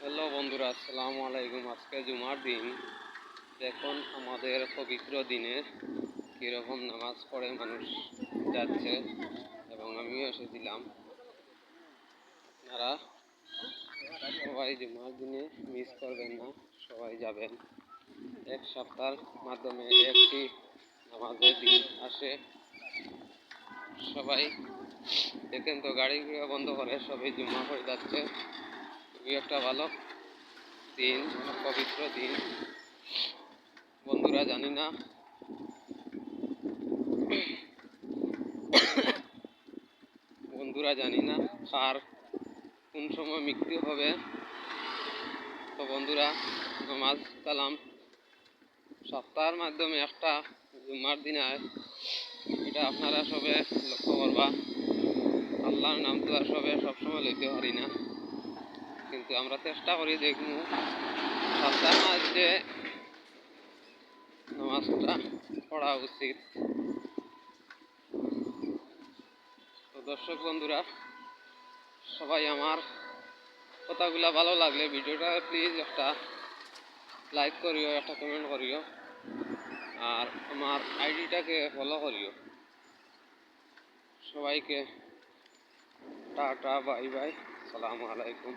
Hello বন্ধুরা, আসসালামু আলাইকুম। আজকে জুমার দিন। দেখুন আমাদের পবিত্র দিনে কীরকম নামাজ পড়ে মানুষ যাচ্ছে, এবং আমিও এসেছিলাম। আপনারা সবাই জুমার দিনে মিস করবেন না, সবাই যাবেন। এক সপ্তাহের মাধ্যমে একটি নামাজের দিন আসে। সবাই দেখেন তো, গাড়ি ঘোড়া বন্ধ করে সবাই জুমা হয়ে যাচ্ছে। খুবই একটা ভালো দিন, পবিত্র দিন। বন্ধুরা, জানি না কার কোন সময় মৃত্যু হবে। তো বন্ধুরা, নামাজ কালাম সপ্তাহের মাধ্যমে একটা জুম্মার দিন আয়, এটা আপনারা সবে লক্ষ্য করবা। আল্লাহর নাম তো আর সবসময় লইতে পারি না, কিন্তু আমরা চেষ্টা করি দেখব সপ্তাহের মাঝে নামাজটা পড়া উচিত। তো দর্শক বন্ধুরা, সবাই আমার কথাগুলা ভালো লাগলে ভিডিওটা প্লিজ একটা লাইক করিও, একটা কমেন্ট করিও, আর আমার আইডিটাকে ফলো করিও। সবাইকে টাটা, বাই বাই, আসসালামু আলাইকুম।